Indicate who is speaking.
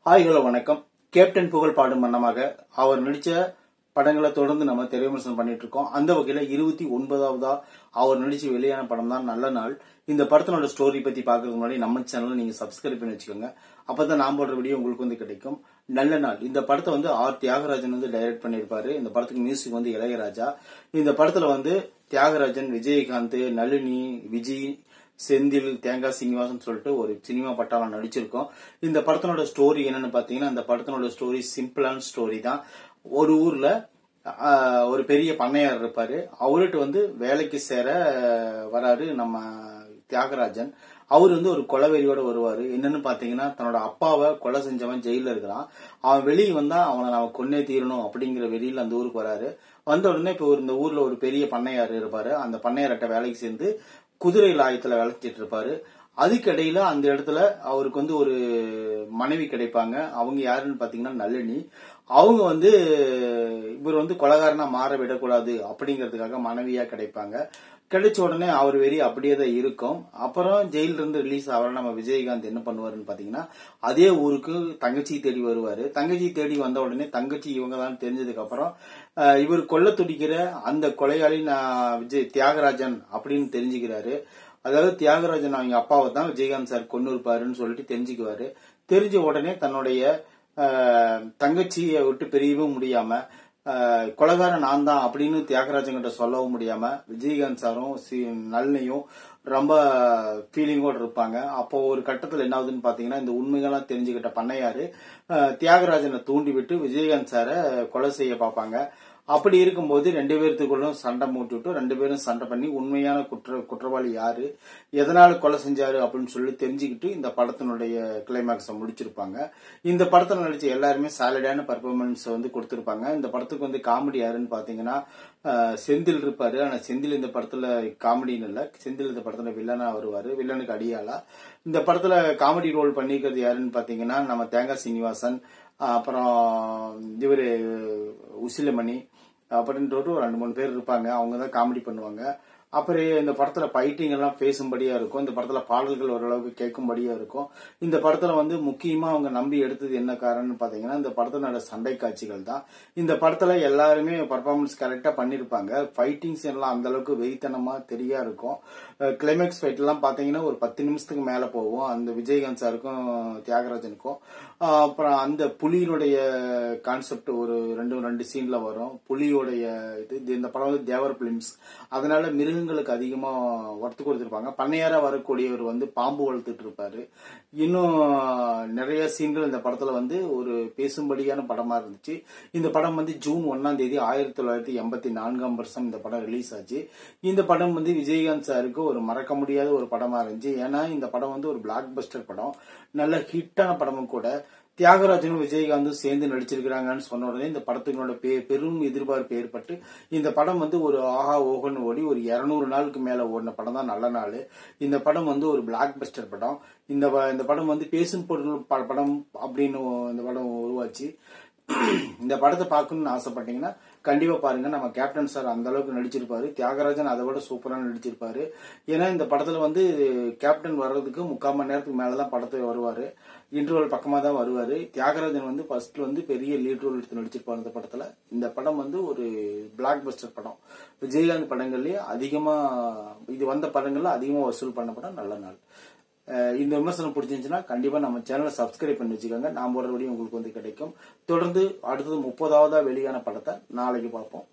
Speaker 1: Hi hello வணக்கம். Captain புகழ் பாடும் வண்ணமாக அவர் நடிச்ச படங்களை தொடர்ந்து நம்ம திரைவிமர்சனம் பண்ணிட்டு இருக்கோம். அந்த வகையில 29வதா அவர் நடிச்சு வெளியான படம் தான் நல்ல நாள். இந்த படத்தினோட ஸ்டோரி பத்தி பாக்குறதுக்கு முன்னாடி நம்ம சேனலை நீங்க சப்ஸ்கிரைப் பண்ணி வச்சுக்கோங்க. அப்பதான் நான் போடுற வீடியோ உங்களுக்கு கிடைக்கும். நல்ல நாள் இந்த படத்தை ஆர் தியாகராஜன் டைரக்ட் பண்ணிருப்பாரு. இந்த படத்துக்கு மியூசிக் இளையராஜா. இந்த படத்துல தியாகராஜன், விஜயகாந்த், நளினி, விஜய், செந்தில், தேங்காய் சீனிவாசன் சொல்லிட்டு ஒரு சினிமா பட்டாளம் நடிச்சிருக்கோம். இந்த படத்தினோட ஸ்டோரி என்னன்னு பாத்தீங்கன்னா, இந்த படத்தினோட ஸ்டோரி சிம்பிளான ஸ்டோரி தான். ஒரு ஊர்ல ஒரு பெரிய பண்ணையார் இருப்பாரு. அவர்கிட்ட வேலைக்கு சேர வராரு நம்ம தியாகராஜன். அவர் ஒரு கொலவெறியோட வருவாரு. என்னன்னு பாத்தீங்கன்னா, தன்னோட அப்பாவை கொலை செஞ்சவன் ஜெயில இருக்கிறான். அவன் வெளியே வந்தா அவனை நாம கொன்னே தீரணும் அப்படிங்கிற வெறியில அந்த ஊருக்கு வராரு. வந்த உடனே இப்ப இந்த ஊர்ல ஒரு பெரிய பண்ணையார் இருப்பாரு. அந்த பண்ணையார்கிட்ட வேலைக்கு சேர்ந்து குதிரை லாயத்துல வேலைச்சிட்டு இருப்பாரு. அதுக்கிடையில அந்த இடத்துல அவருக்கு ஒரு மனைவி கிடைப்பாங்க. அவங்க யாருன்னு பாத்தீங்கன்னா நளினி. அவங்க இவர் கொலகாரனா மாற விடக்கூடாது அப்படிங்கறதுக்காக மனைவியா கிடைப்பாங்க. கிடைச்ச உடனே அவர் வெறி அப்படியே தான் இருக்கும். அப்புறம் ஜெயில இருந்து ரிலீஸ் ஆகிற நம்ம விஜயகாந்த் என்ன பண்ணுவாருன்னு பாத்தீங்கன்னா, அதே ஊருக்கு தங்கச்சி தேடி வருவாரு. தங்கச்சி தேடி வந்த உடனே தங்கச்சி இவங்க தான் தெரிஞ்சதுக்கு அப்புறம் இவர் கொல்ல துடிக்கிற அந்த கொலையாளி தியாகராஜன் அப்படின்னு தெரிஞ்சுக்கிறாரு. அதாவது தியாகராஜன் அவங்க அப்பாவை தான் விஜயகாந்த் சார் கொண்டு இருப்பாருன்னு சொல்லிட்டு தெரிஞ்சுக்குவாரு. தெரிஞ்ச உடனே தன்னுடைய தங்கச்சியை விட்டு பிரியவும் முடியாம, கொலகாரன் நான் தான் அப்படின்னு தியாகராஜன் கிட்ட சொல்லவும் முடியாம விஜயகாந்த் சாரும் நளினியும் ரொம்ப ஃபீலிங்கோட இருப்பாங்க. அப்போ ஒரு கட்டத்துல என்ன ஆகுதுன்னு பாத்தீங்கன்னா, இந்த உண்மைகள்லாம் தெரிஞ்சுக்கிட்ட பண்ணையாரு தியாகராஜனை தூண்டி விட்டு விஜயகாந்த் சாரை கொலை செய்ய பார்ப்பாங்க. அப்படி இருக்கும்போது ரெண்டு பேர்த்துக்குள்ளும் சண்டை மூட்டிவிட்டு ரெண்டு பேரும் சண்டை பண்ணி உண்மையான குற்றவாளி யாரு, எதனால கொலை செஞ்சாரு அப்படின்னு சொல்லி தெரிஞ்சுக்கிட்டு இந்த படத்தினுடைய கிளைமேக்ஸை முடிச்சிருப்பாங்க. இந்த படத்துல நடிச்ச எல்லாருமே சாலிடான பர்ஃபார்மன்ஸ் கொடுத்திருப்பாங்க. இந்த படத்துக்கு காமெடி யாருன்னு பாத்தீங்கன்னா செந்தில் இருப்பாரு. ஆனா செந்தில் இந்த படத்துல காமெடின்னு இல்ல, செந்தில் இந்த படத்துல வில்லனா வருவாரு, வில்லனுக்கு அடியாளா. இந்த படத்துல காமெடி ரோல் பண்ணிக்கிறது யாருன்னு பாத்தீங்கன்னா நம்ம தேங்காய் சீனிவாசன், அப்புறம் இவரு உசிலமணி அப்படின்ட்டு ஒரு 2-3 பேர் இருப்பாங்க. அவங்கதான் காமெடி பண்ணுவாங்க. அப்புறம் இந்த படத்துல ஃபைட்டிங் எல்லாம் பேசும்படியா இருக்கும். இந்த படத்துல பாடல்கள் ஓரளவுக்கு கேட்கும்படியா இருக்கும். இந்த படத்துல முக்கியமா அவங்க நம்பி எடுத்தது என்ன காரணம்னு பாத்தீங்கன்னா, இந்த படத்துல சண்டை காட்சிகள் தான். இந்த படத்துல எல்லாருமே பர்ஃபார்மன்ஸ் கரெக்டா பண்ணிருப்பாங்க. ஃபைட்டிங்ஸ் எல்லாம் அந்த அளவுக்கு வெயித்தனமா தெரியா இருக்கும். கிளைமேக்ஸ் ஃபைட் எல்லாம் பாத்தீங்கன்னா ஒரு 10 நிமிஷத்துக்கு மேல போகும். அந்த விஜயகாந்த் சாருக்கும் தியாகராஜனுக்கும். அப்புறம் அந்த புலியினுடைய கான்செப்ட் ஒரு ரெண்டு சீன்ல வரும். புலியோடைய இந்த படம் தேவர் பிலிம்ஸ், அதனால மிருகங்களுக்கு அதிகமா ஒர்த்து கொடுத்திருப்பாங்க. பண்ணையாரா வரக்கூடியவர் பாம்பு வளர்த்துட்டு இருப்பாரு. இன்னும் நிறைய சீன்கள் இந்த படத்துல ஒரு பேசும்படியான படமா இருந்துச்சு. இந்த படம் ஜூன் 1ஆம் தேதி 1984ஆம் வருஷம் இந்த படம் ரிலீஸ் ஆச்சு. இந்த படம் விஜயகாந்த் சாருக்கு ஒரு மறக்க முடியாத ஒரு படமா இருந்துச்சு. ஏன்னா இந்த படம் ஒரு பிளாக் பஸ்டர் படம், நல்ல ஹிட்டான படமும் கூட. தியாகராஜனும் விஜயகாந்தும் சேர்ந்து நடிச்சிருக்கிறாங்கன்னு சொன்ன உடனே இந்த படத்துக்கு பெரும் எதிர்பார்ப்பு ஏற்பட்டு இந்த படம் ஒரு ஆஹா ஓகன்னு ஓடி ஒரு 200 நாளுக்கு மேல ஓடின படம் தான் நல்ல நாள். இந்த படம் ஒரு பிளாக் பஸ்டர் படம். இந்த படம் பேசும் பொருள் படம் அப்படின்னு இந்த படம் உருவாச்சு. இந்த படத்தை பார்க்கணும்னு ஆசைப்பட்டீங்கன்னா கண்டிப்பா பாருங்க. நம்ம கேப்டன் சார் அந்த அளவுக்கு நடிச்சிருப்பாரு. தியாகராஜன் அதை விட சூப்பரா நடிச்சிருப்பாரு. ஏன்னா இந்த படத்துல கேப்டன் வர்றதுக்கு 3/4 மணி நேரத்துக்கு மேலதான் படத்தை வருவாரு. இன்டர்வல் பக்கமா தான் வருவாரு. தியாகராஜன் ஃபர்ஸ்ட் பெரிய லீட் ரோல் எடுத்து நடிச்சிருப்பாரு இந்த படத்துல. இந்த படம் ஒரு பிளாக் பஸ்டர் படம். விஜயகாந்த் படங்கள்லயே அதிகமா இது வந்த படங்கள்ல அதிகமா வசூல் பண்ண படம் நல்ல நாள். இந்த விமர்சனம் பிடிச்சிருந்துச்சுன்னா கண்டிப்பா நம்ம சேனலை சப்ஸ்கிரைப் பண்ணி வச்சுக்கோங்க. நான் போடுற வீடியோ உங்களுக்கு கிடைக்கும். தொடர்ந்து அடுத்தது 30வதா வெளியான படத்தை நாளைக்கு பார்ப்போம்.